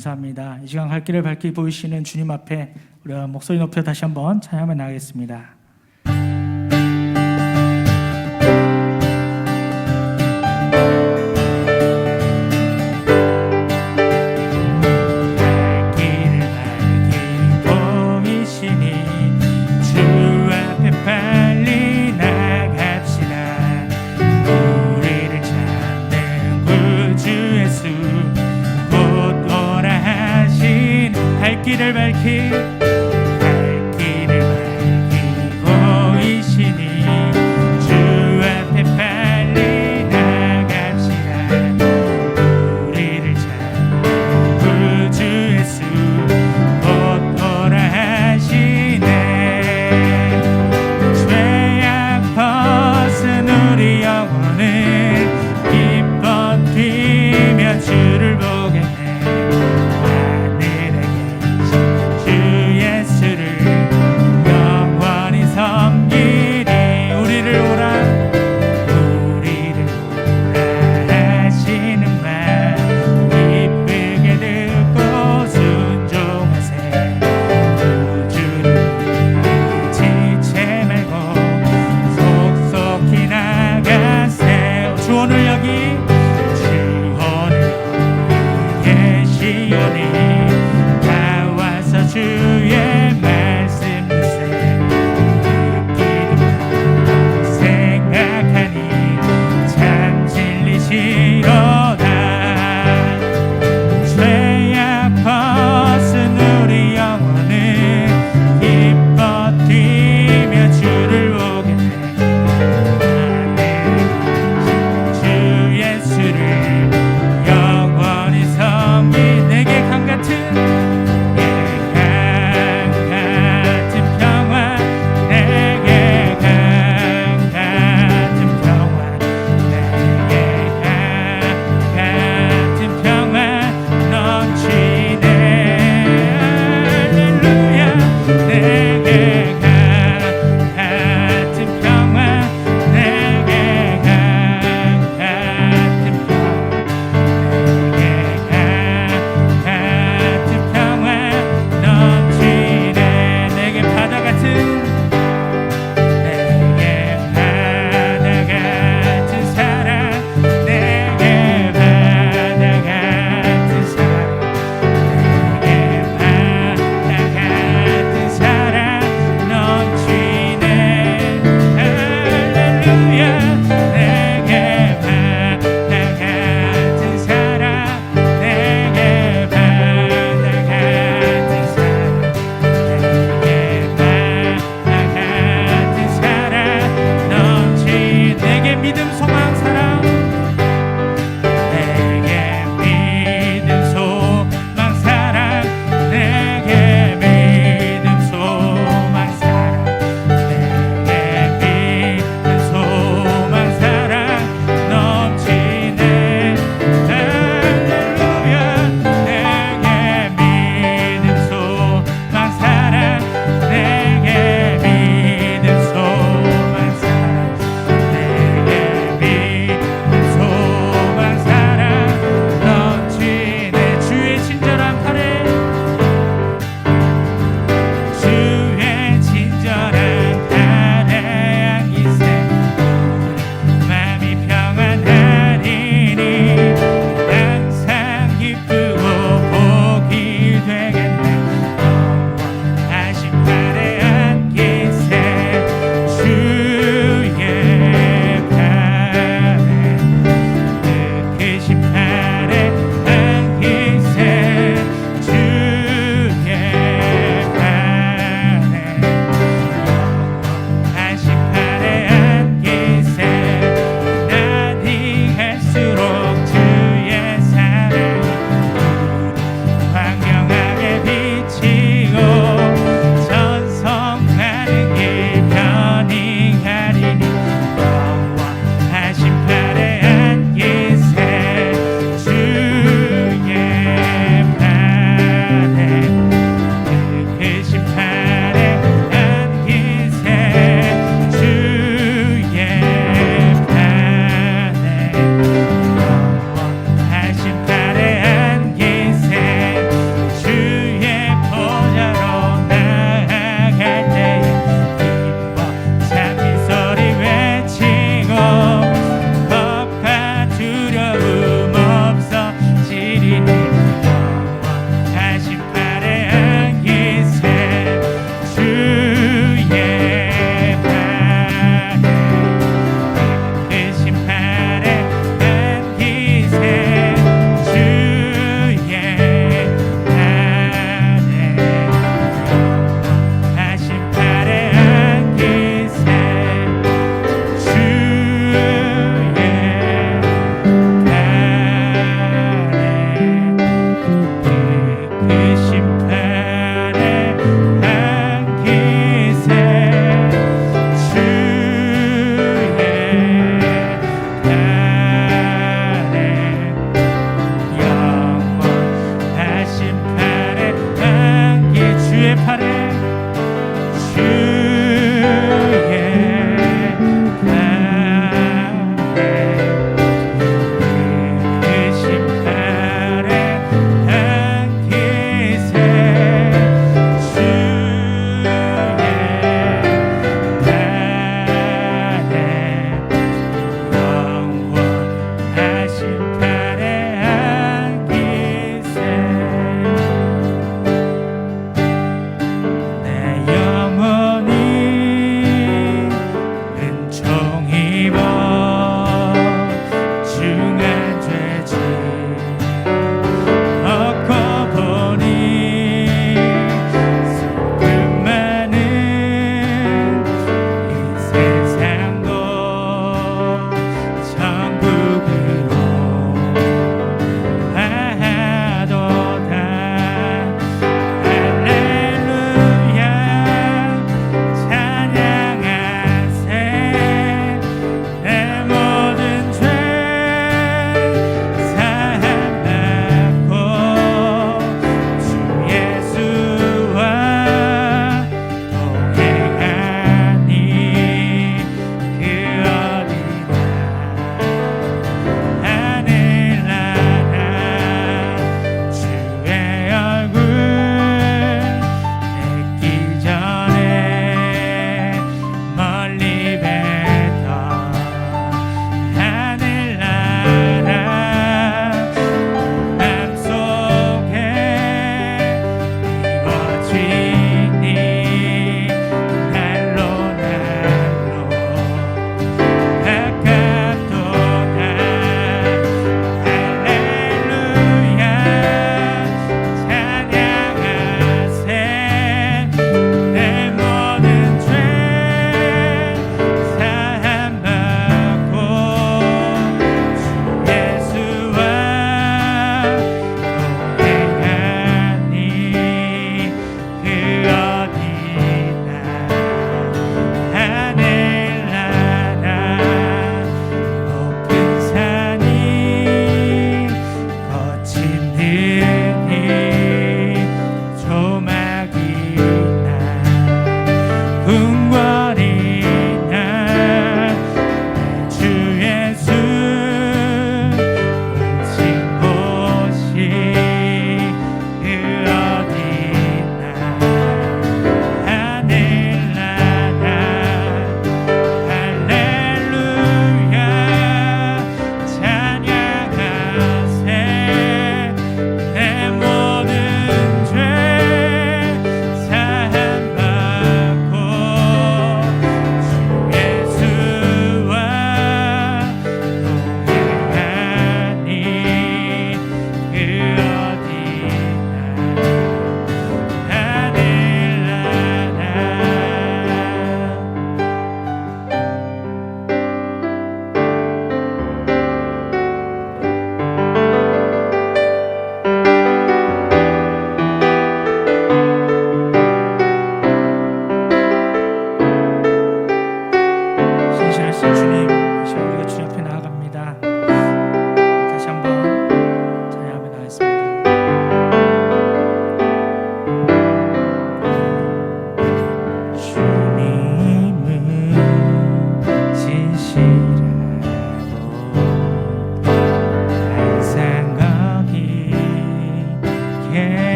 감사합니다. 이 시간 갈 길을 밝히 보이시는 주님 앞에 우리가 목소리 높여 다시 한번 찬양하며 나가겠습니다. 길을 밝히 보이시니 주 앞에 빨리 나갑시다. 우리를 찾는 구주 예수 곧 오라 하시네. 죄악 벗은 우리 영혼은 기뻐 뛰며 주를 보겠네. 주의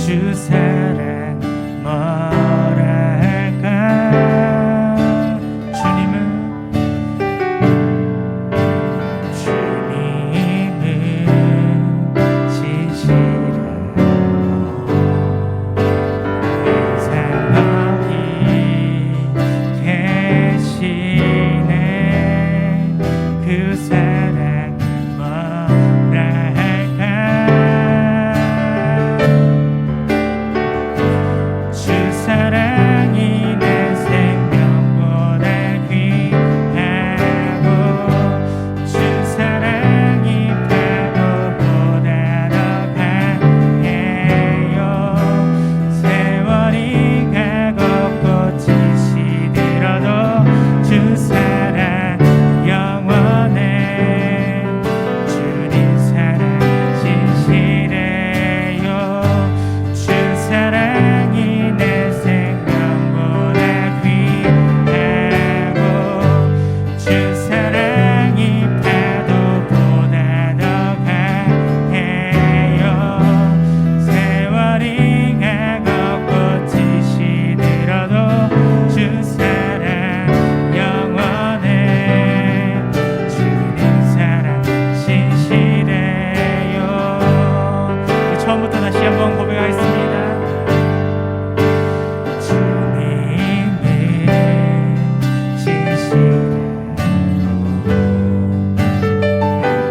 주 사랑 뭐라 할까. 주님은 진실하고 생각이 계시네. 그 사랑 뭐라 할까. 주 사랑이 내 생명보다 귀하고 주 사랑이 파도보다 더 강해요. 세월이 가고 꽃이 시들어도 주 사랑 영원해. 주님 사랑 진실해요. 주 사랑이 내 생명보다 귀하고 주 사랑이 파도보다 더 강해요. 세월이 가고 꽃이 시들어도 주 사랑 영원해. 주님 사랑 진실해요. 처음부터 다시 한번 고백하겠습니다. 주님은 진실하고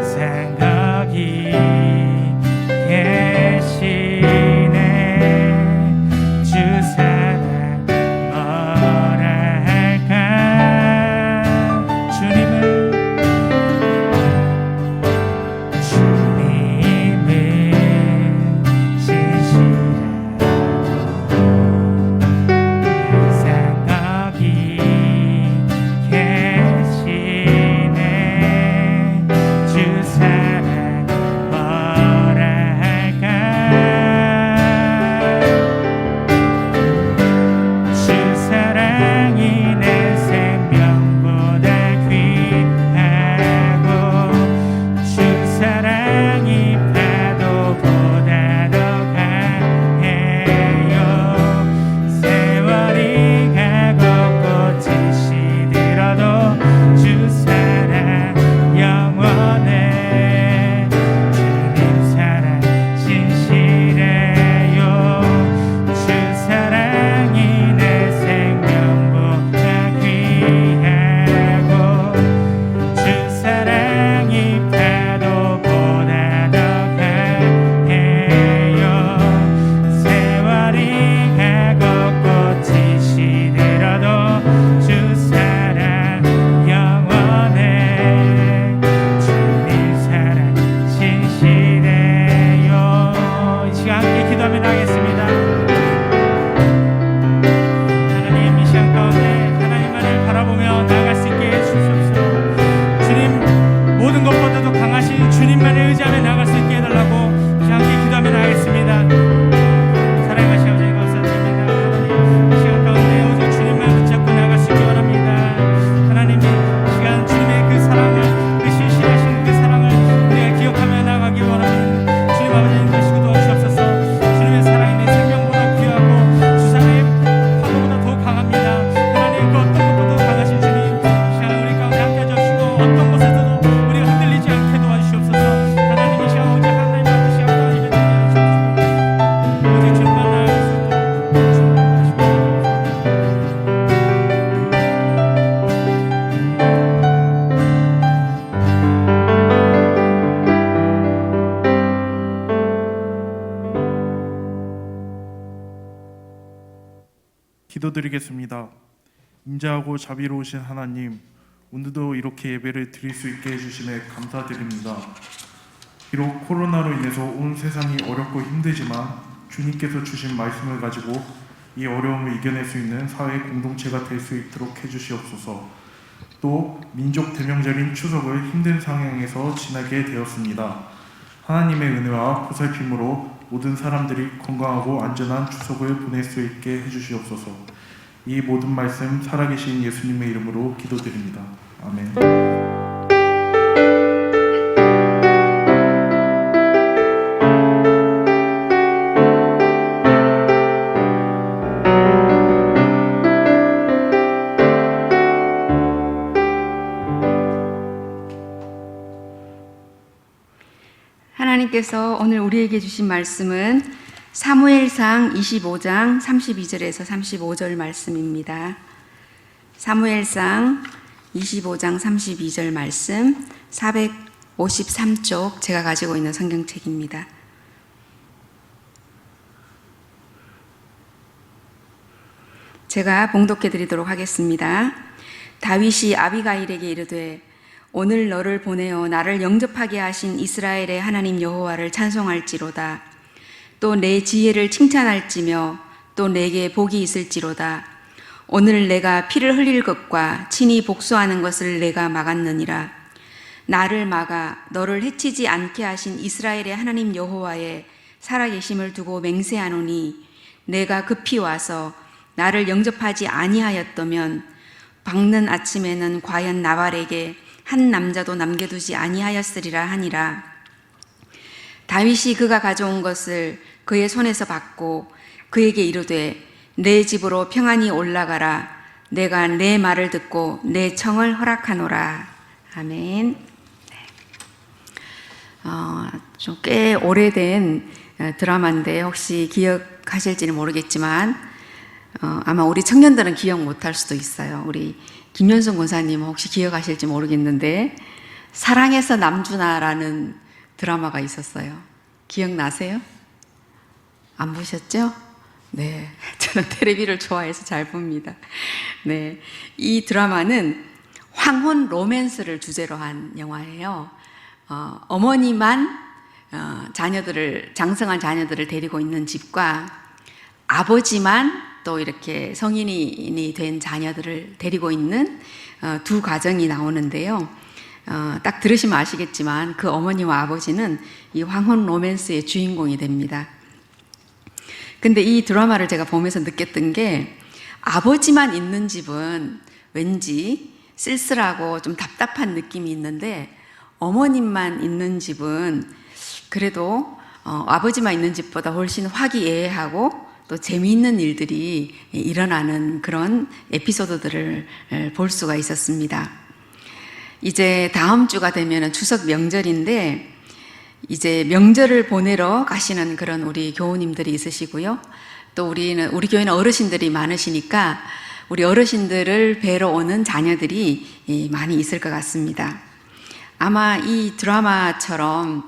생각이 계시네. 주 사랑 뭐라 할까. 주님은 기도드리겠습니다. 인자하고 자비로우신 하나님, 오늘도 이렇게 예배를 드릴 수 있게 해주심에 감사드립니다. 비록 코로나로 인해서 온 세상이 어렵고 힘들지만 주님께서 주신 말씀을 가지고 이 어려움을 이겨낼 수 있는 사회 공동체가 될 수 있도록 해주시옵소서. 또 민족 대명절인 추석을 힘든 상황에서 지나게 되었습니다. 하나님의 은혜와 보살핌으로 모든 사람들이 건강하고 안전한 추석을 보낼 수 있게 해주시옵소서. 이 모든 말씀 살아계신 예수님의 이름으로 기도드립니다. 아멘. 하나님께서 오늘 우리에게 주신 말씀은 사무엘상 25장 32절에서 35절 말씀입니다. 사무엘상 25장 32절 말씀 453쪽 제가 가지고 있는 성경책입니다. 제가 봉독해 드리도록 하겠습니다. 다윗이 아비가일에게 이르되 오늘 너를 보내어 나를 영접하게 하신 이스라엘의 하나님 여호와를 찬송할지로다. 또 내 지혜를 칭찬할지며 또 내게 복이 있을지로다. 오늘 내가 피를 흘릴 것과 친히 복수하는 것을 내가 막았느니라. 나를 막아 너를 해치지 않게 하신 이스라엘의 하나님 여호와의 살아계심을 두고 맹세하노니 내가 급히 와서 나를 영접하지 아니하였다면 밝는 아침에는 과연 나발에게 한 남자도 남겨두지 아니하였으리라 하니라. 다윗이 그가 가져온 것을 그의 손에서 받고 그에게 이르되 내 집으로 평안히 올라가라. 내가 내 말을 듣고 내 청을 허락하노라. 아멘. 좀 꽤 오래된 드라마인데 혹시 기억하실지는 모르겠지만 아마 우리 청년들은 기억 못할 수도 있어요. 우리 김연성 권사님 혹시 기억하실지 모르겠는데 사랑해서 남주나라는 드라마가 있었어요. 기억나세요? 안 보셨죠? 네, 저는 텔레비를 좋아해서 잘 봅니다. 네, 이 드라마는 황혼 로맨스를 주제로 한 영화예요. 어머니만 장성한 자녀들을 데리고 있는 집과 아버지만 또 이렇게 성인이 된 자녀들을 데리고 있는 두 가정이 나오는데요. 딱 들으시면 아시겠지만 그 어머니와 아버지는 이 황혼 로맨스의 주인공이 됩니다. 근데 이 드라마를 제가 보면서 느꼈던 게 아버지만 있는 집은 왠지 쓸쓸하고 좀 답답한 느낌이 있는데 어머님만 있는 집은 그래도 아버지만 있는 집보다 훨씬 화기애애하고 또 재미있는 일들이 일어나는 그런 에피소드들을 볼 수가 있었습니다. 이제 다음 주가 되면 추석 명절인데 이제 명절을 보내러 가시는 그런 우리 교우님들이 있으시고요. 또 우리 교회는 어르신들이 많으시니까 우리 어르신들을 뵈러 오는 자녀들이 많이 있을 것 같습니다. 아마 이 드라마처럼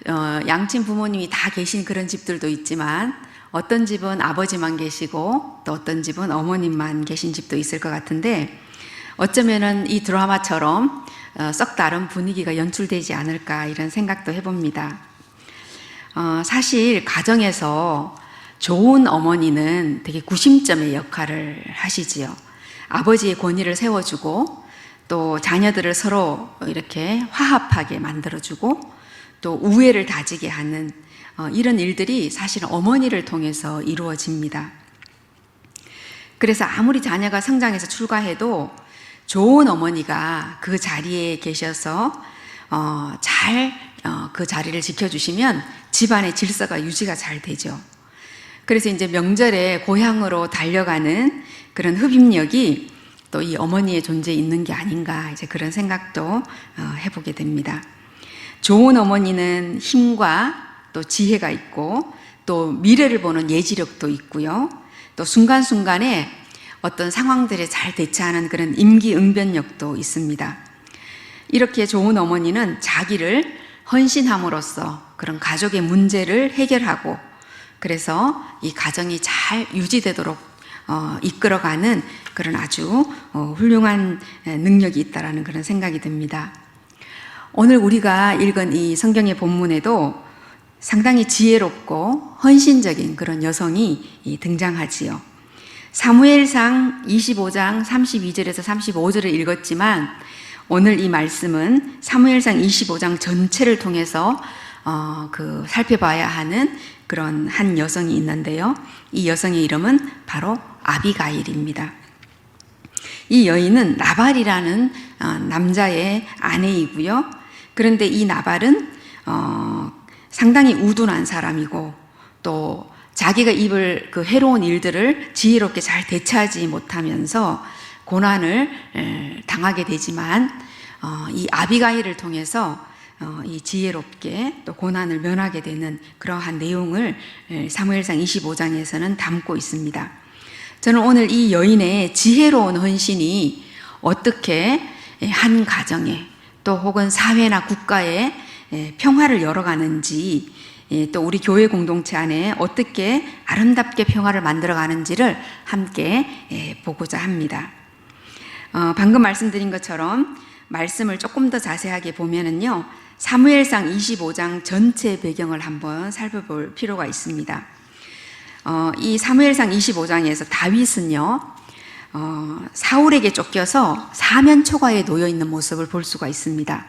양친 부모님이 다 계신 그런 집들도 있지만 어떤 집은 아버지만 계시고 또 어떤 집은 어머님만 계신 집도 있을 것 같은데 어쩌면은 이 드라마처럼 썩 다른 분위기가 연출되지 않을까 이런 생각도 해봅니다. 사실 가정에서 좋은 어머니는 되게 구심점의 역할을 하시지요. 아버지의 권위를 세워주고 또 자녀들을 서로 이렇게 화합하게 만들어주고 또 우애를 다지게 하는 이런 일들이 사실은 어머니를 통해서 이루어집니다. 그래서 아무리 자녀가 성장해서 출가해도 좋은 어머니가 그 자리에 계셔서 잘 그 자리를 지켜주시면 집안의 질서가 유지가 잘 되죠. 그래서 이제 명절에 고향으로 달려가는 그런 흡입력이 또 이 어머니의 존재에 있는 게 아닌가 이제 그런 생각도 해보게 됩니다. 좋은 어머니는 힘과 또 지혜가 있고 또 미래를 보는 예지력도 있고요. 또 순간순간에 어떤 상황들에 잘 대처하는 그런 임기응변력도 있습니다. 이렇게 좋은 어머니는 자기를 헌신함으로써 그런 가족의 문제를 해결하고 그래서 이 가정이 잘 유지되도록 이끌어가는 그런 아주 훌륭한 능력이 있다라는 그런 생각이 듭니다. 오늘 우리가 읽은 이 성경의 본문에도 상당히 지혜롭고 헌신적인 그런 여성이 등장하지요. 사무엘상 25장 32절에서 35절을 읽었지만 오늘 이 말씀은 사무엘상 25장 전체를 통해서 살펴봐야 하는 그런 한 여성이 있는데요. 이 여성의 이름은 바로 아비가일입니다. 이 여인은 나발이라는 남자의 아내이고요. 그런데 이 나발은 상당히 우둔한 사람이고 또 자기가 입을 그 해로운 일들을 지혜롭게 잘 대처하지 못하면서 고난을 당하게 되지만 이 아비가일을 통해서 이 지혜롭게 또 고난을 면하게 되는 그러한 내용을 사무엘상 25장에서는 담고 있습니다. 저는 오늘 이 여인의 지혜로운 헌신이 어떻게 한 가정에 또 혹은 사회나 국가에 평화를 열어가는지, 또 우리 교회 공동체 안에 어떻게 아름답게 평화를 만들어가는지를 함께 보고자 합니다. 방금 말씀드린 것처럼 말씀을 조금 더 자세하게 보면은요, 사무엘상 25장 전체 배경을 한번 살펴볼 필요가 있습니다. 이 사무엘상 25장에서 다윗은요, 사울에게 쫓겨서 사면초가에 놓여 있는 모습을 볼 수가 있습니다.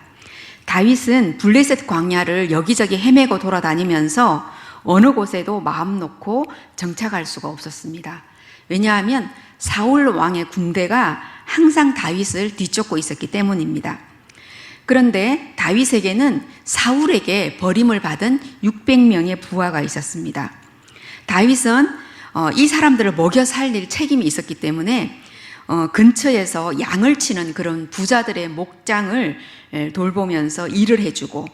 다윗은 블레셋 광야를 여기저기 헤매고 돌아다니면서 어느 곳에도 마음 놓고 정착할 수가 없었습니다. 왜냐하면 사울 왕의 군대가 항상 다윗을 뒤쫓고 있었기 때문입니다. 그런데 다윗에게는 사울에게 버림을 받은 600명의 부하가 있었습니다. 다윗은 이 사람들을 먹여 살릴 책임이 있었기 때문에 근처에서 양을 치는 그런 부자들의 목장을 돌보면서 일을 해주고,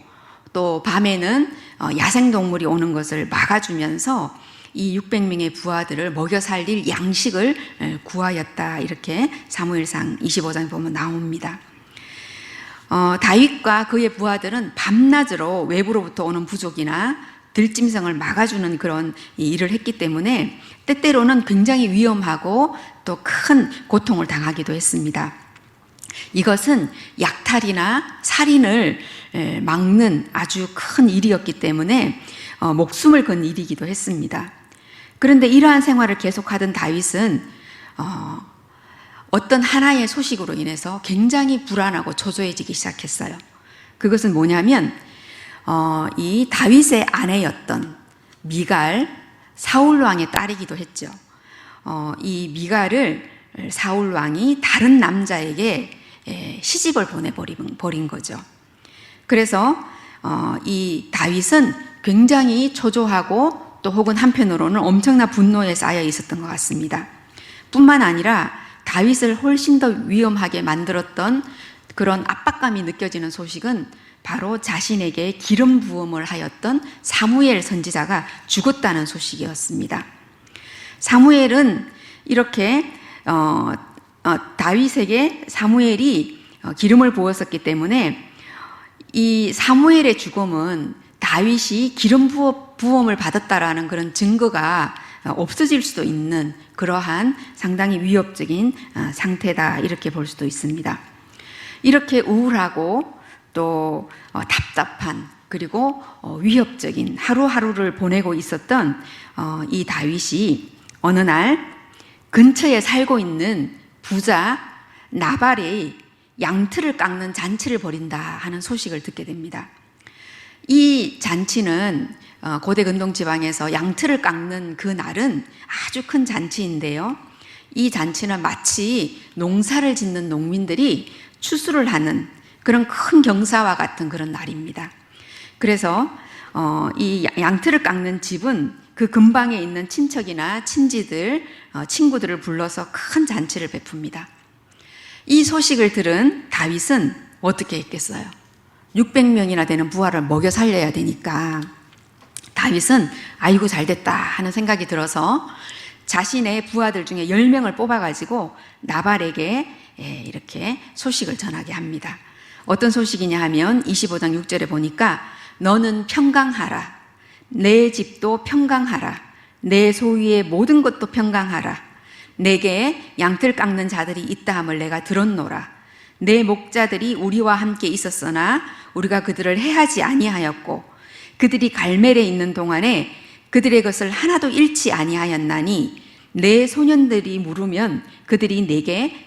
또 밤에는 야생동물이 오는 것을 막아주면서 이 600명의 부하들을 먹여 살릴 양식을 구하였다, 이렇게 사무엘상 25장에 보면 나옵니다. 다윗과 그의 부하들은 밤낮으로 외부로부터 오는 부족이나 들짐승을 막아주는 그런 일을 했기 때문에 때때로는 굉장히 위험하고 또 큰 고통을 당하기도 했습니다. 이것은 약탈이나 살인을 막는 아주 큰 일이었기 때문에 목숨을 건 일이기도 했습니다. 그런데 이러한 생활을 계속하던 다윗은 어떤 하나의 소식으로 인해서 굉장히 불안하고 초조해지기 시작했어요. 그것은 뭐냐면 이 다윗의 아내였던 미갈, 사울 왕의 딸이기도 했죠. 이 미갈을 사울 왕이 다른 남자에게 시집을 보내버린 거죠. 그래서 이 다윗은 굉장히 초조하고 또 혹은 한편으로는 엄청난 분노에 쌓여 있었던 것 같습니다. 뿐만 아니라 다윗을 훨씬 더 위험하게 만들었던 그런 압박감이 느껴지는 소식은 바로 자신에게 기름 부음을 하였던 사무엘 선지자가 죽었다는 소식이었습니다. 사무엘은 이렇게 다윗에게 사무엘이 기름을 부었었기 때문에 이 사무엘의 죽음은 다윗이 기름 부음을 받았다라는 그런 증거가 없어질 수도 있는 그러한 상당히 위협적인 상태다, 이렇게 볼 수도 있습니다. 이렇게 우울하고 또 답답한, 그리고 위협적인 하루하루를 보내고 있었던 이 다윗이 어느 날 근처에 살고 있는 부자 나발이 양틀을 깎는 잔치를 벌인다 하는 소식을 듣게 됩니다. 이 잔치는 고대 근동 지방에서 양틀을 깎는 그 날은 아주 큰 잔치인데요. 이 잔치는 마치 농사를 짓는 농민들이 추수를 하는 그런 큰 경사와 같은 그런 날입니다. 그래서 이 양틀을 깎는 집은 그 근방에 있는 친척이나 친지들, 친구들을 불러서 큰 잔치를 베풉니다. 이 소식을 들은 다윗은 어떻게 했겠어요? 600명이나 되는 부하를 먹여 살려야 되니까 다윗은 아이고 잘됐다 하는 생각이 들어서 자신의 부하들 중에 10명을 뽑아가지고 나발에게 이렇게 소식을 전하게 합니다. 어떤 소식이냐 하면 25장 6절에 보니까 너는 평강하라. 내 집도 평강하라. 내 소유의 모든 것도 평강하라. 내게 양틀 깎는 자들이 있다 함을 내가 들었노라. 내 목자들이 우리와 함께 있었으나 우리가 그들을 해하지 아니하였고 그들이 갈멜에 있는 동안에 그들의 것을 하나도 잃지 아니하였나니 내 소년들이 물으면 그들이 내게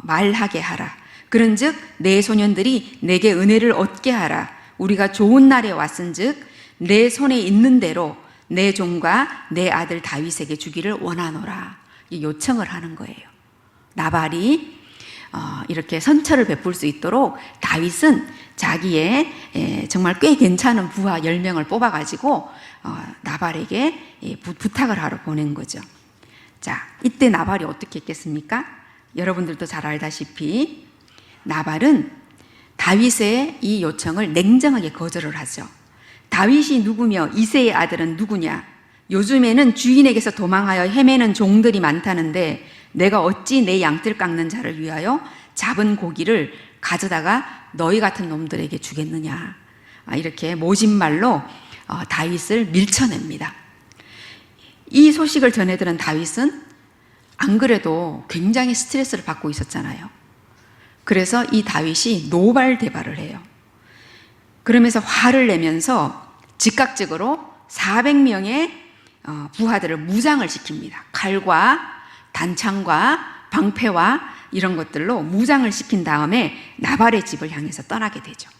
말하게 하라. 그런즉 내 소년들이 내게 은혜를 얻게 하라. 우리가 좋은 날에 왔은즉 내 손에 있는 대로 내 종과 내 아들 다윗에게 주기를 원하노라. 요청을 하는 거예요. 나발이 이렇게 선처를 베풀 수 있도록 다윗은 자기의 정말 꽤 괜찮은 부하 10명을 뽑아가지고 나발에게 부탁을 하러 보낸 거죠. 자, 이때 나발이 어떻게 했겠습니까? 여러분들도 잘 알다시피 나발은 다윗의 이 요청을 냉정하게 거절을 하죠. 다윗이 누구며 이새의 아들은 누구냐? 요즘에는 주인에게서 도망하여 헤매는 종들이 많다는데 내가 어찌 내 양뜰 깎는 자를 위하여 잡은 고기를 가져다가 너희 같은 놈들에게 주겠느냐? 이렇게 모진말로 다윗을 밀쳐냅니다. 이 소식을 전해들은 다윗은 안 그래도 굉장히 스트레스를 받고 있었잖아요. 그래서 이 다윗이 노발대발을 해요. 그러면서 화를 내면서 즉각적으로 400명의 부하들을 무장을 시킵니다. 칼과 단창과 방패와 이런 것들로 무장을 시킨 다음에 나발의 집을 향해서 떠나게 되죠.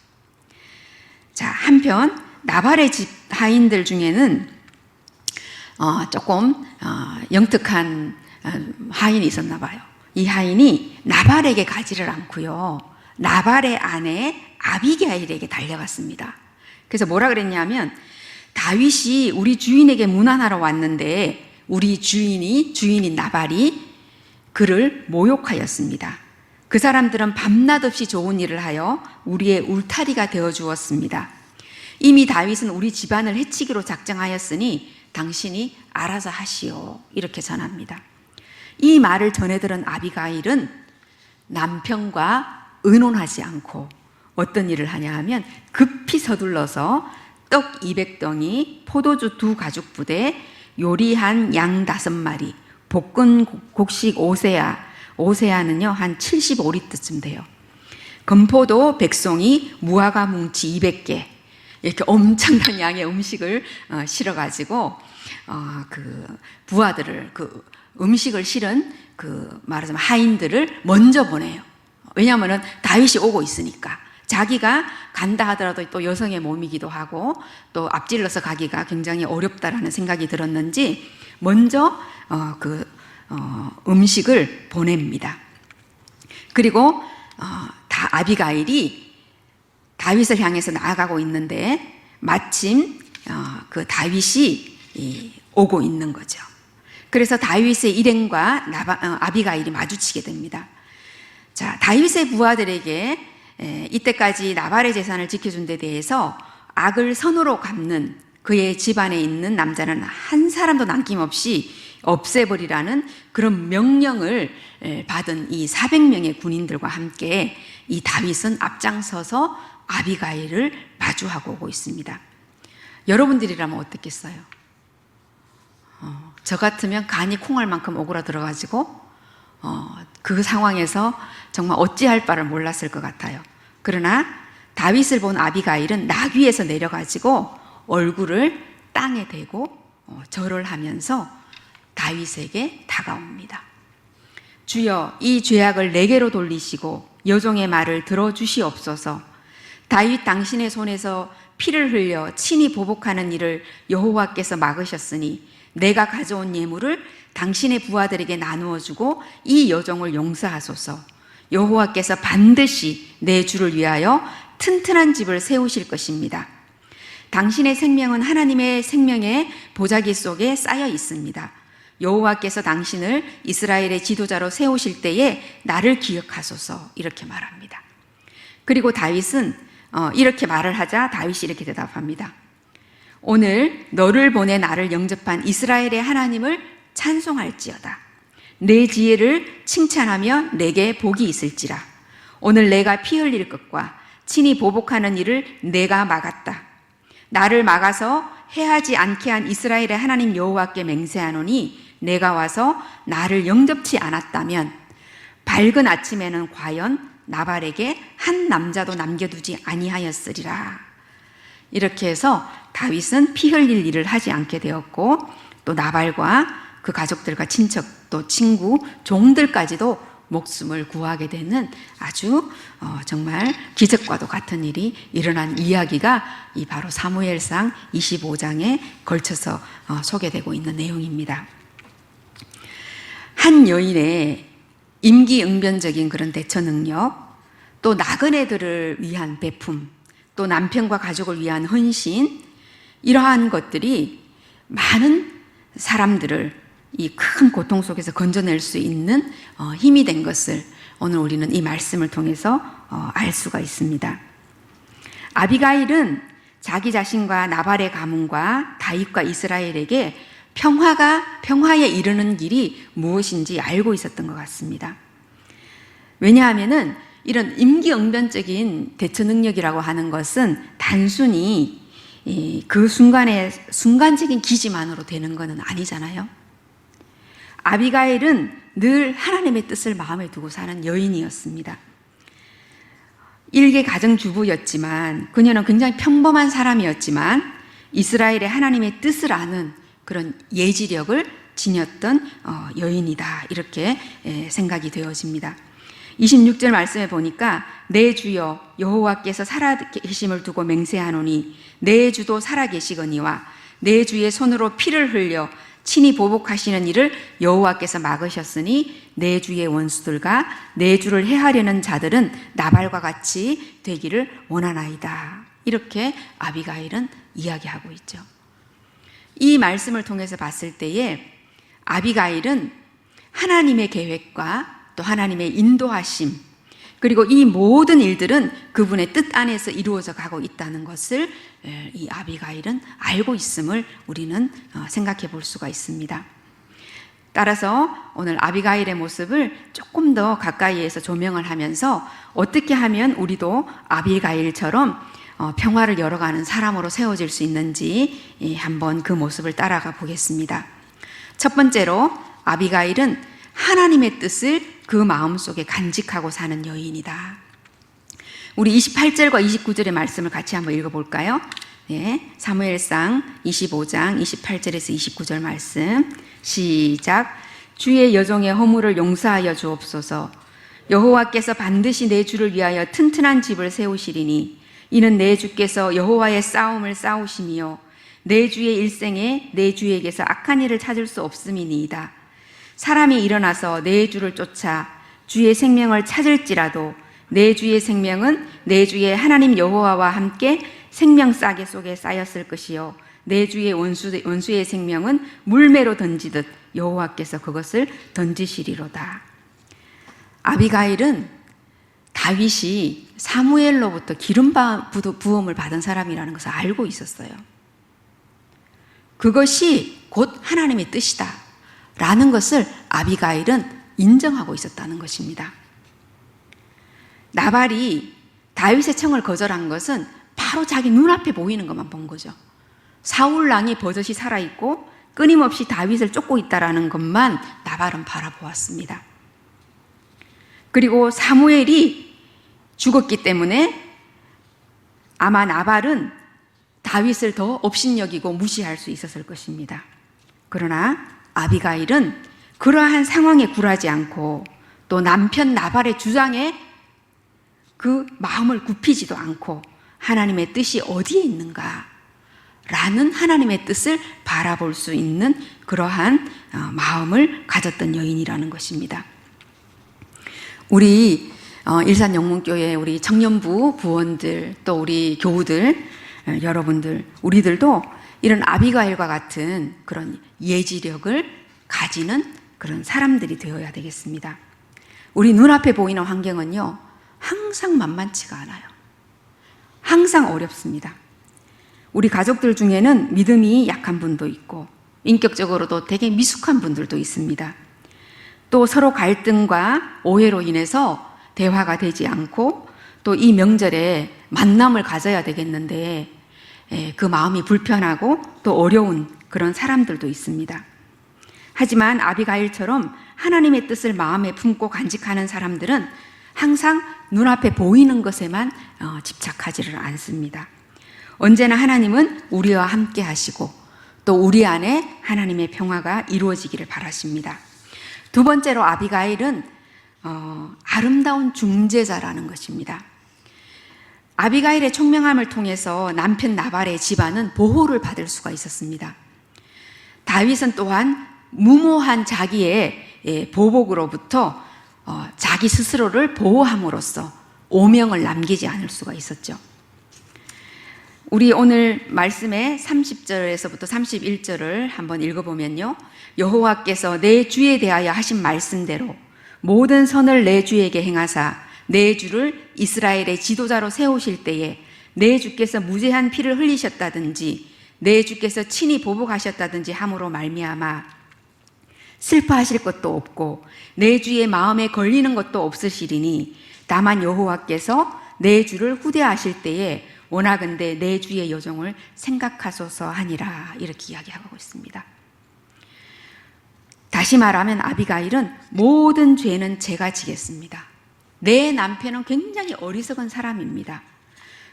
자, 한편 나발의 집 하인들 중에는 조금 영특한 하인이 있었나 봐요. 이 하인이 나발에게 가지를 않고요, 나발의 아내 아비게일에게 달려갔습니다. 그래서 뭐라 그랬냐면, 다윗이 우리 주인에게 문안하러 왔는데 우리 주인인 나발이 그를 모욕하였습니다. 그 사람들은 밤낮 없이 좋은 일을 하여 우리의 울타리가 되어 주었습니다. 이미 다윗은 우리 집안을 해치기로 작정하였으니 당신이 알아서 하시오. 이렇게 전합니다. 이 말을 전해들은 아비가일은 남편과 의논하지 않고 어떤 일을 하냐 하면 급히 서둘러서 떡 200덩이, 포도주 2가죽 부대, 요리한 양 5마리, 볶은 곡식 5세야, 5세야는요 한 75리터쯤 돼요. 건포도 100송이, 무화과 뭉치 200개, 이렇게 엄청난 양의 음식을 실어가지고 그 부하들을, 그 음식을 실은 그 말하자면 하인들을 먼저 보내요. 왜냐하면은 다윗이 오고 있으니까. 자기가 간다 하더라도 또 여성의 몸이기도 하고 또 앞질러서 가기가 굉장히 어렵다라는 생각이 들었는지 먼저 음식을 보냅니다. 그리고 아비가일이 다윗을 향해서 나아가고 있는데 마침 그 다윗이 오고 있는 거죠. 그래서 다윗의 일행과 아비가일이 마주치게 됩니다. 자, 다윗의 부하들에게 이때까지 나발의 재산을 지켜준 데 대해서 악을 선으로 갚는 그의 집안에 있는 남자는 한 사람도 남김없이 없애버리라는 그런 명령을 받은 이 400명의 군인들과 함께 이 다윗은 앞장서서 아비가일을 마주하고 오고 있습니다. 여러분들이라면 어떻겠어요? 저 같으면 간이 콩할 만큼 오그라들어가지고 그 상황에서 정말 어찌할 바를 몰랐을 것 같아요. 그러나 다윗을 본 아비가일은 나귀에서 내려가지고 얼굴을 땅에 대고 절을 하면서 다윗에게 다가옵니다. 주여, 이 죄악을 내게로 돌리시고 여종의 말을 들어주시옵소서. 다윗 당신의 손에서 피를 흘려 친히 보복하는 일을 여호와께서 막으셨으니 내가 가져온 예물을 당신의 부하들에게 나누어 주고 이 여종을 용서하소서. 여호와께서 반드시 내 주를 위하여 튼튼한 집을 세우실 것입니다. 당신의 생명은 하나님의 생명의 보자기 속에 쌓여 있습니다. 여호와께서 당신을 이스라엘의 지도자로 세우실 때에 나를 기억하소서. 이렇게 말합니다. 그리고 다윗은 이렇게 말을 하자 다윗이 이렇게 대답합니다. 오늘 너를 보내 나를 영접한 이스라엘의 하나님을 찬송할지어다. 내 지혜를 칭찬하며 내게 복이 있을지라. 오늘 내가 피 흘릴 것과 친히 보복하는 일을 내가 막았다. 나를 막아서 해하지 않게 한 이스라엘의 하나님 여호와께 맹세하노니 내가 와서 나를 영접치 않았다면 밝은 아침에는 과연 나발에게 한 남자도 남겨두지 아니하였으리라. 이렇게 해서 다윗은 피 흘릴 일을 하지 않게 되었고 또 나발과 그 가족들과 친척 또 친구 종들까지도 목숨을 구하게 되는 아주 정말 기적과도 같은 일이 일어난 이야기가 이 바로 사무엘상 25장에 걸쳐서 소개되고 있는 내용입니다. 한 여인의 임기응변적인 그런 대처 능력, 또 나그네들을 위한 베품, 또 남편과 가족을 위한 헌신, 이러한 것들이 많은 사람들을 이 큰 고통 속에서 건져낼 수 있는 힘이 된 것을 오늘 우리는 이 말씀을 통해서 알 수가 있습니다. 아비가일은 자기 자신과 나발의 가문과 다윗과 이스라엘에게 평화에 이르는 길이 무엇인지 알고 있었던 것 같습니다. 왜냐하면은 이런 임기응변적인 대처 능력이라고 하는 것은 단순히 그 순간의 순간적인 기지만으로 되는 것은 아니잖아요. 아비가일은 늘 하나님의 뜻을 마음에 두고 사는 여인이었습니다. 일개 가정주부였지만 그녀는 굉장히 평범한 사람이었지만 이스라엘의 하나님의 뜻을 아는 그런 예지력을 지녔던 여인이다, 이렇게 생각이 되어집니다. 26절 말씀에 보니까 내 주여 여호와께서 살아계심을 두고 맹세하노니 내 주도 살아계시거니와 내 주의 손으로 피를 흘려 친히 보복하시는 일을 여호와께서 막으셨으니 내 주의 원수들과 내 주를 해하려는 자들은 나발과 같이 되기를 원하나이다. 이렇게 아비가일은 이야기하고 있죠. 이 말씀을 통해서 봤을 때에 아비가일은 하나님의 계획과 또 하나님의 인도하심, 그리고 이 모든 일들은 그분의 뜻 안에서 이루어져 가고 있다는 것을 이 아비가일은 알고 있음을 우리는 생각해 볼 수가 있습니다. 따라서 오늘 아비가일의 모습을 조금 더 가까이에서 조명을 하면서 어떻게 하면 우리도 아비가일처럼 평화를 열어가는 사람으로 세워질 수 있는지 한번 그 모습을 따라가 보겠습니다. 첫 번째로 아비가일은 하나님의 뜻을 그 마음속에 간직하고 사는 여인이다. 우리 28절과 29절의 말씀을 같이 한번 읽어볼까요? 네, 사무엘상 25장 28절에서 29절 말씀 시작. 주의 여종의 허물을 용서하여 주옵소서. 여호와께서 반드시 내 주를 위하여 튼튼한 집을 세우시리니 이는 내 주께서 여호와의 싸움을 싸우시니요 내 주의 일생에 내 주에게서 악한 일을 찾을 수 없음이니이다. 사람이 일어나서 내 주를 쫓아 주의 생명을 찾을지라도 내 주의 생명은 내 주의 하나님 여호와와 함께 생명 싸개 속에 쌓였을 것이요 내 주의 원수의 생명은 물매로 던지듯 여호와께서 그것을 던지시리로다. 아비가일은 다윗이 사무엘로부터 기름 부음을 받은 사람이라는 것을 알고 있었어요. 그것이 곧 하나님의 뜻이다 라는 것을 아비가일은 인정하고 있었다는 것입니다. 나발이 다윗의 청을 거절한 것은 바로 자기 눈앞에 보이는 것만 본 거죠. 사울 왕이 버젓이 살아있고 끊임없이 다윗을 쫓고 있다는 것만 나발은 바라보았습니다. 그리고 사무엘이 죽었기 때문에 아마 나발은 다윗을 더 업신여기고 무시할 수 있었을 것입니다. 그러나 아비가일은 그러한 상황에 굴하지 않고 또 남편 나발의 주장에 그 마음을 굽히지도 않고 하나님의 뜻이 어디에 있는가 라는 하나님의 뜻을 바라볼 수 있는 그러한 마음을 가졌던 여인이라는 것입니다. 우리 일산영문교회 우리 청년부 부원들 또 우리 교우들 여러분들 우리들도 이런 아비가일과 같은 그런 예지력을 가지는 그런 사람들이 되어야 되겠습니다. 우리 눈앞에 보이는 환경은요 항상 만만치가 않아요. 항상 어렵습니다. 우리 가족들 중에는 믿음이 약한 분도 있고 인격적으로도 되게 미숙한 분들도 있습니다. 또 서로 갈등과 오해로 인해서 대화가 되지 않고 또 이 명절에 만남을 가져야 되겠는데 그 마음이 불편하고 또 어려운 그런 사람들도 있습니다. 하지만 아비가일처럼 하나님의 뜻을 마음에 품고 간직하는 사람들은 항상 눈앞에 보이는 것에만 집착하지를 않습니다. 언제나 하나님은 우리와 함께 하시고 또 우리 안에 하나님의 평화가 이루어지기를 바라십니다. 두 번째로 아비가일은 아름다운 중재자라는 것입니다. 아비가일의 총명함을 통해서 남편 나발의 집안은 보호를 받을 수가 있었습니다. 다윗은 또한 무모한 자기의 보복으로부터 자기 스스로를 보호함으로써 오명을 남기지 않을 수가 있었죠. 우리 오늘 말씀의 30절에서부터 31절을 한번 읽어보면요. 여호와께서 내 주에 대하여 하신 말씀대로 모든 선을 내 주에게 행하사 내 주를 이스라엘의 지도자로 세우실 때에 내 주께서 무죄한 피를 흘리셨다든지 내 주께서 친히 보복하셨다든지 함으로 말미암아 슬퍼하실 것도 없고 내 주의 마음에 걸리는 것도 없으시리니 다만 여호와께서 내 주를 후대하실 때에 원하건대 내 주의 여종을 생각하소서 하니라. 이렇게 이야기하고 있습니다. 다시 말하면 아비가일은 모든 죄는 제가 지겠습니다. 내 남편은 굉장히 어리석은 사람입니다.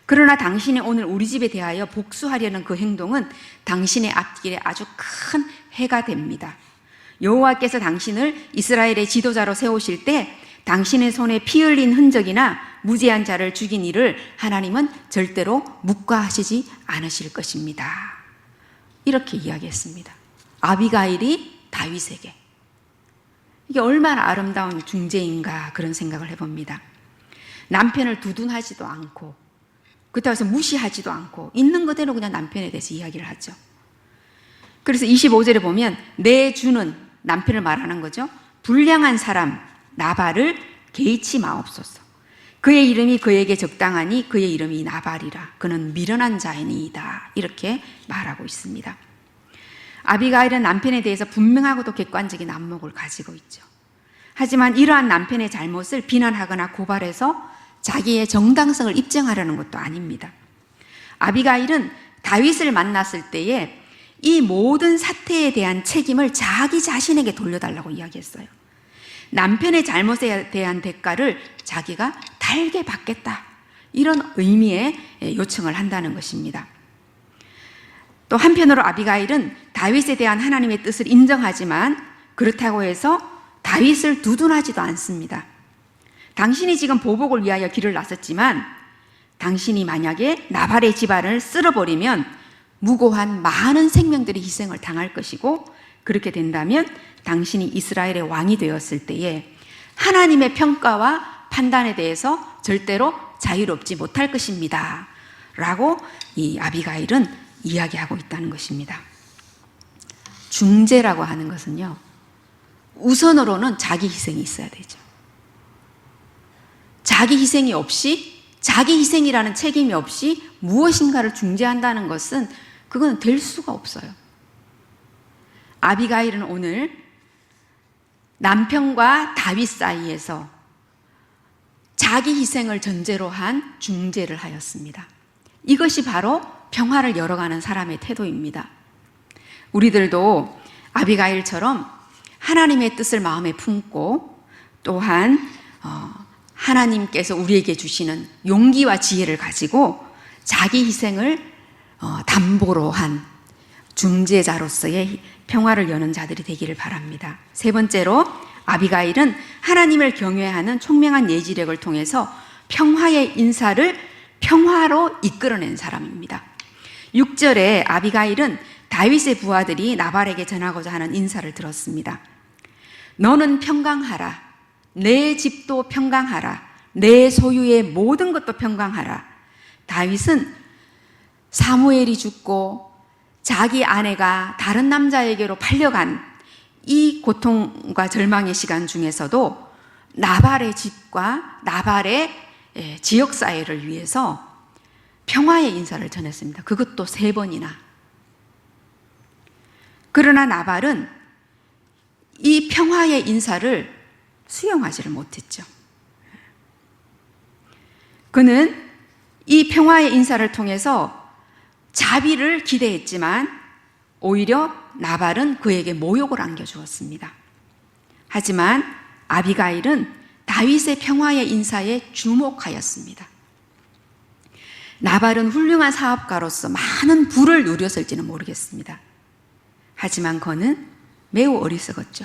그러나 당신이 오늘 우리 집에 대하여 복수하려는 그 행동은 당신의 앞길에 아주 큰 해가 됩니다. 여호와께서 당신을 이스라엘의 지도자로 세우실 때 당신의 손에 피 흘린 흔적이나 무죄한 자를 죽인 일을 하나님은 절대로 묵과하시지 않으실 것입니다. 이렇게 이야기했습니다. 아비가일이 다윗에게. 이게 얼마나 아름다운 중재인가 그런 생각을 해봅니다. 남편을 두둔하지도 않고 그렇다고 해서 무시하지도 않고 있는 그대로 그냥 남편에 대해서 이야기를 하죠. 그래서 25절에 보면 내 주는 남편을 말하는 거죠. 불량한 사람 나발을 개의치 마옵소서. 그의 이름이 그에게 적당하니 그의 이름이 나발이라. 그는 미련한 자이니이다. 이렇게 말하고 있습니다. 아비가일은 남편에 대해서 분명하고도 객관적인 안목을 가지고 있죠. 하지만 이러한 남편의 잘못을 비난하거나 고발해서 자기의 정당성을 입증하려는 것도 아닙니다. 아비가일은 다윗을 만났을 때에 이 모든 사태에 대한 책임을 자기 자신에게 돌려달라고 이야기했어요. 남편의 잘못에 대한 대가를 자기가 달게 받겠다. 이런 의미의 요청을 한다는 것입니다. 또 한편으로 아비가일은 다윗에 대한 하나님의 뜻을 인정하지만 그렇다고 해서 다윗을 두둔하지도 않습니다. 당신이 지금 보복을 위하여 길을 나섰지만 당신이 만약에 나발의 집안을 쓸어버리면 무고한 많은 생명들이 희생을 당할 것이고 그렇게 된다면 당신이 이스라엘의 왕이 되었을 때에 하나님의 평가와 판단에 대해서 절대로 자유롭지 못할 것입니다. 라고 이 아비가일은 이야기하고 있다는 것입니다. 중재라고 하는 것은요, 우선으로는 자기 희생이 있어야 되죠. 자기 희생이 없이, 자기 희생이라는 책임이 없이 무엇인가를 중재한다는 것은 그건 될 수가 없어요. 아비가일은 오늘 남편과 다윗 사이에서 자기 희생을 전제로 한 중재를 하였습니다. 이것이 바로 평화를 열어가는 사람의 태도입니다. 우리들도 아비가일처럼 하나님의 뜻을 마음에 품고 또한 하나님께서 우리에게 주시는 용기와 지혜를 가지고 자기 희생을 담보로 한 중재자로서의 평화를 여는 자들이 되기를 바랍니다. 세 번째로 아비가일은 하나님을 경외하는 총명한 예지력을 통해서 평화의 인사를 평화로 이끌어낸 사람입니다. 6절에 아비가일은 다윗의 부하들이 나발에게 전하고자 하는 인사를 들었습니다. 너는 평강하라. 내 집도 평강하라. 내 소유의 모든 것도 평강하라. 다윗은 사무엘이 죽고 자기 아내가 다른 남자에게로 팔려간 이 고통과 절망의 시간 중에서도 나발의 집과 나발의 지역사회를 위해서 평화의 인사를 전했습니다. 그것도 3번이나. 그러나 나발은 이 평화의 인사를 수용하지를 못했죠. 그는 이 평화의 인사를 통해서 자비를 기대했지만 오히려 나발은 그에게 모욕을 안겨주었습니다. 하지만 아비가일은 다윗의 평화의 인사에 주목하였습니다. 나발은 훌륭한 사업가로서 많은 부를 누렸을지는 모르겠습니다. 하지만 그는 매우 어리석었죠.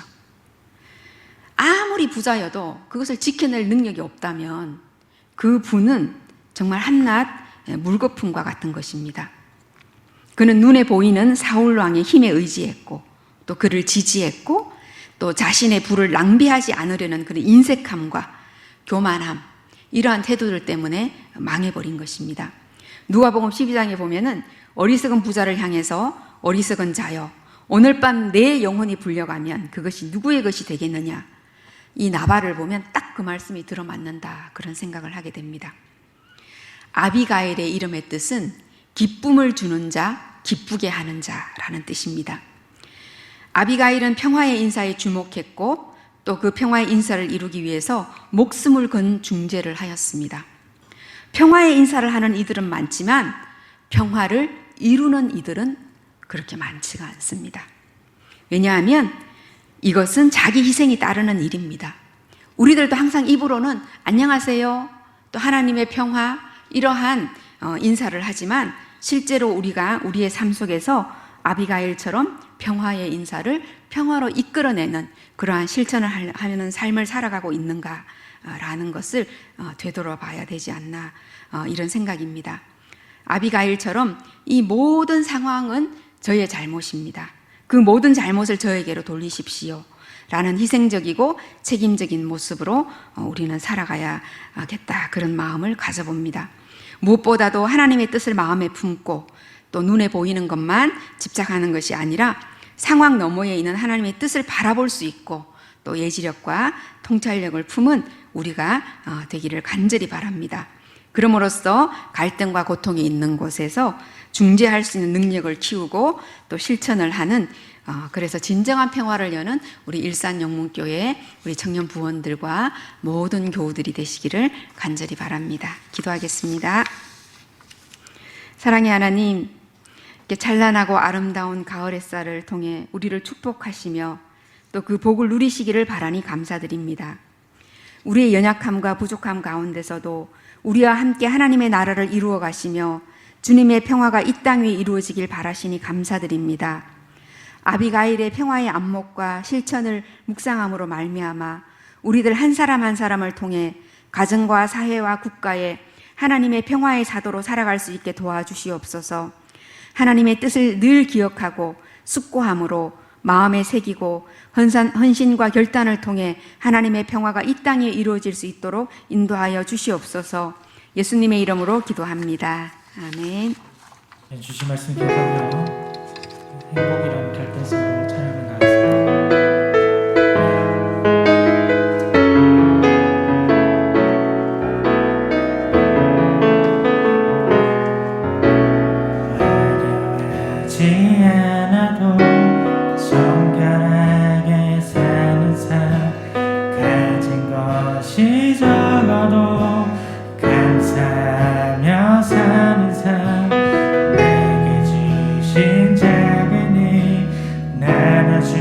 아무리 부자여도 그것을 지켜낼 능력이 없다면 그 부는 정말 한낱 물거품과 같은 것입니다. 그는 눈에 보이는 사울왕의 힘에 의지했고 또 그를 지지했고 또 자신의 부를 낭비하지 않으려는 그런 인색함과 교만함, 이러한 태도들 때문에 망해버린 것입니다. 누가복음 12장에 보면은 어리석은 부자를 향해서 어리석은 자여 오늘 밤 내 영혼이 불려가면 그것이 누구의 것이 되겠느냐. 이 나발을 보면 딱 그 말씀이 들어맞는다, 그런 생각을 하게 됩니다. 아비가일의 이름의 뜻은 기쁨을 주는 자, 기쁘게 하는 자라는 뜻입니다. 아비가일은 평화의 인사에 주목했고 또 그 평화의 인사를 이루기 위해서 목숨을 건 중재를 하였습니다. 평화의 인사를 하는 이들은 많지만 평화를 이루는 이들은 그렇게 많지가 않습니다. 왜냐하면 이것은 자기 희생이 따르는 일입니다. 우리들도 항상 입으로는 안녕하세요, 또 하나님의 평화, 이러한 인사를 하지만 실제로 우리가 우리의 삶 속에서 아비가일처럼 평화의 인사를 평화로 이끌어내는 그러한 실천을 하는 삶을 살아가고 있는가라는 것을 되돌아봐야 되지 않나, 이런 생각입니다. 아비가일처럼 이 모든 상황은 저의 잘못입니다. 그 모든 잘못을 저에게로 돌리십시오 라는 희생적이고 책임적인 모습으로 우리는 살아가야겠다, 그런 마음을 가져봅니다. 무엇보다도 하나님의 뜻을 마음에 품고 또 눈에 보이는 것만 집착하는 것이 아니라 상황 너머에 있는 하나님의 뜻을 바라볼 수 있고 또 예지력과 통찰력을 품은 우리가 되기를 간절히 바랍니다. 그럼으로써 갈등과 고통이 있는 곳에서 중재할 수 있는 능력을 키우고 또 실천을 하는, 그래서 진정한 평화를 여는 우리 일산영문교회 우리 청년 부원들과 모든 교우들이 되시기를 간절히 바랍니다. 기도하겠습니다. 사랑의 하나님, 이렇게 찬란하고 아름다운 가을 햇살을 통해 우리를 축복하시며 또 그 복을 누리시기를 바라니 감사드립니다. 우리의 연약함과 부족함 가운데서도 우리와 함께 하나님의 나라를 이루어 가시며 주님의 평화가 이 땅 위에 이루어지길 바라시니 감사드립니다. 아비가일의 평화의 안목과 실천을 묵상함으로 말미암아 우리들 한 사람 한 사람을 통해 가정과 사회와 국가에 하나님의 평화의 사도로 살아갈 수 있게 도와주시옵소서. 하나님의 뜻을 늘 기억하고 숙고함으로 마음에 새기고 헌신과 결단을 통해 하나님의 평화가 이 땅에 이루어질 수 있도록 인도하여 주시옵소서. 예수님의 이름으로 기도합니다. 아멘. 네, 주신 말씀 기억하며 행복이라는 결단성으로 찬양을 나가겠습니다. 화려하지 않아도 정결하게 사는 삶, 가진 것이 적어도 감사하며 사는 삶, 내게 주신 작은 일 나눠주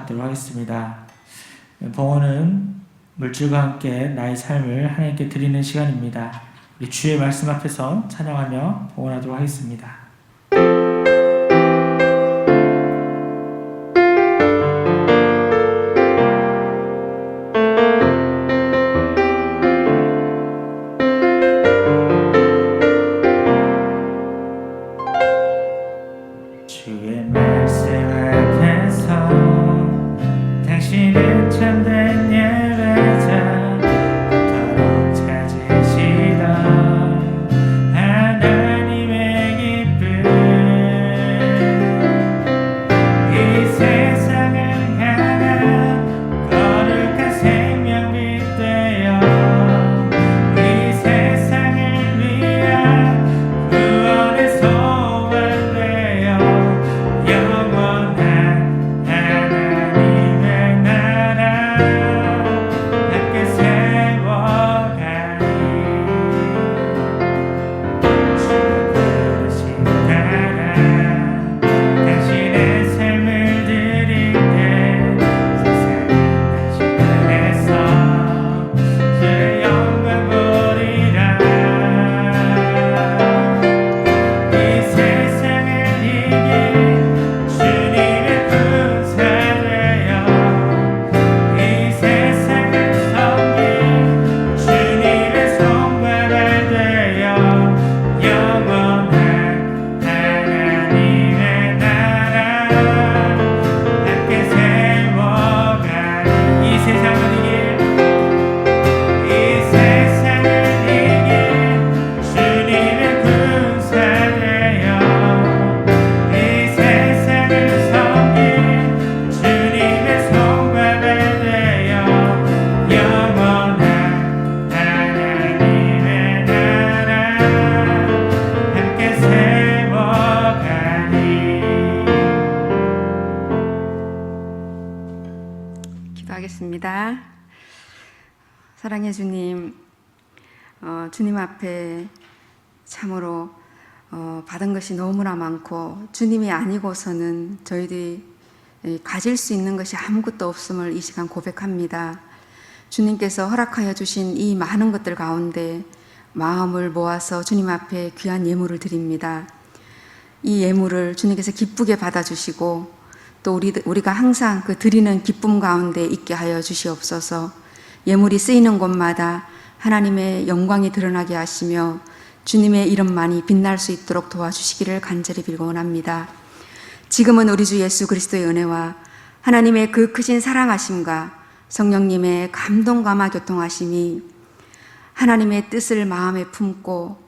받도록 하겠습니다. 봉헌은 물질과 함께 나의 삶을 하나님께 드리는 시간입니다. 우리 주의 말씀 앞에서 찬양하며 봉헌하도록 하겠습니다. 주의 말씀 앞에서 당신은 참된 예배자 그토록 찾으시던 하나님의 기쁨 이 세상을 향한 거룩한 생명빛 되어 이 세상을 위한 구원의 소원 되어 영원한 하나님의 나라 함께 세워가니 주가 부르신 나라 당신의 삶을 드릴 때 세상은 당신 안에서 주의 영광 보리라 이 세상을 이긴 주님의 군사 되어 이 세상을 섬긴 주님의 손발을 되어 영원한 하나님의 나라 함께 세워가니 이 세상을 이긴 주님의 군사 되어 이 세상을 섬긴 주님의 손발을 되어 영원한 하나님의 나라 함께 세워가니. 기도하겠습니다. 사랑해 주님, 주님 앞에 참으로 받은 것이 너무나 많고 주님이 아니고서는 저희들이 가질 수 있는 것이 아무것도 없음을 이 시간 고백합니다. 주님께서 허락하여 주신 이 많은 것들 가운데 마음을 모아서 주님 앞에 귀한 예물을 드립니다. 이 예물을 주님께서 기쁘게 받아주시고 또 우리가 항상 그 드리는 기쁨 가운데 있게 하여 주시옵소서. 예물이 쓰이는 곳마다 하나님의 영광이 드러나게 하시며 주님의 이름만이 빛날 수 있도록 도와주시기를 간절히 빌고 원합니다. 지금은 우리 주 예수 그리스도의 은혜와 하나님의 그 크신 사랑하심과 성령님의 감동 감화 교통하심이 하나님의 뜻을 마음에 품고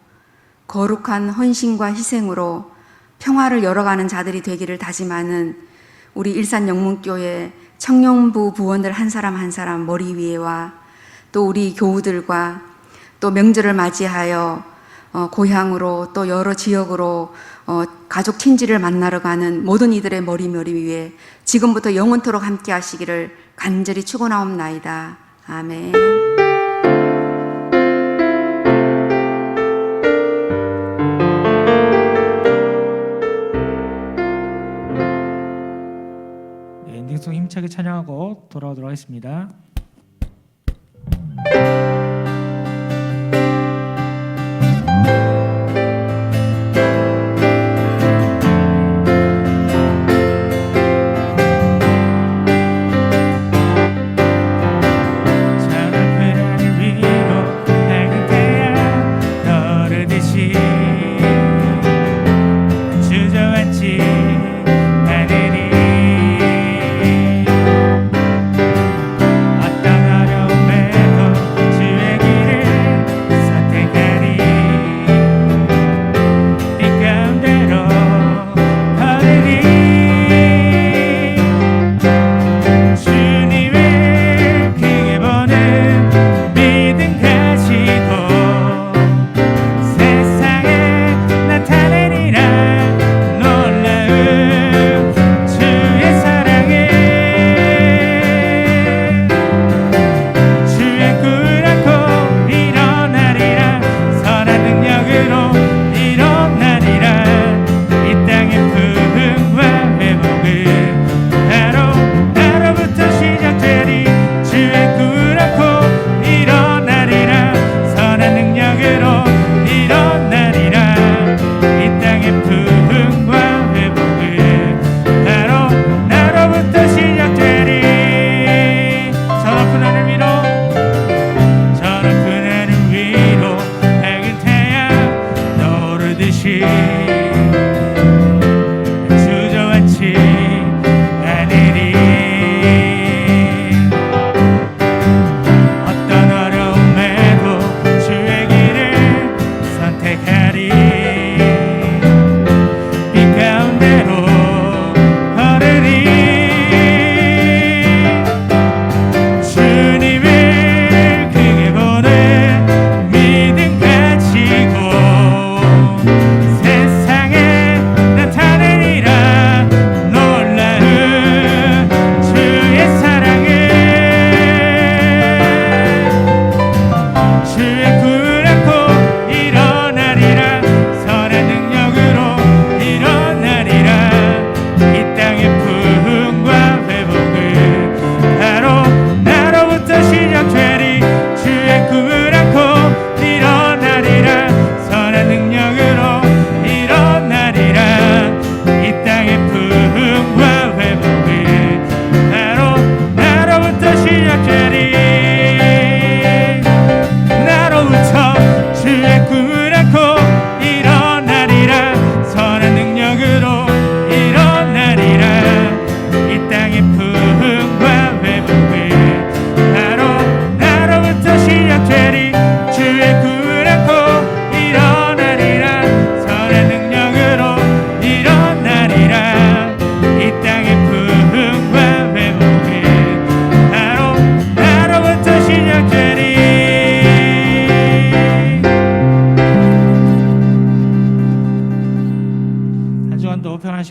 거룩한 헌신과 희생으로 평화를 열어가는 자들이 되기를 다짐하는 우리 일산영문교회 청년부 부원들 한 사람 한 사람 머리 위에와 또 우리 교우들과 또 명절을 맞이하여 고향으로 또 여러 지역으로 가족 친지를 만나러 가는 모든 이들의 머리 위에 지금부터 영원토록 함께 하시기를 간절히 축원하옵나이다. 아멘. 엔딩송 힘차게 찬양하고 돌아오도록 하겠습니다.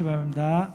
바랍니다.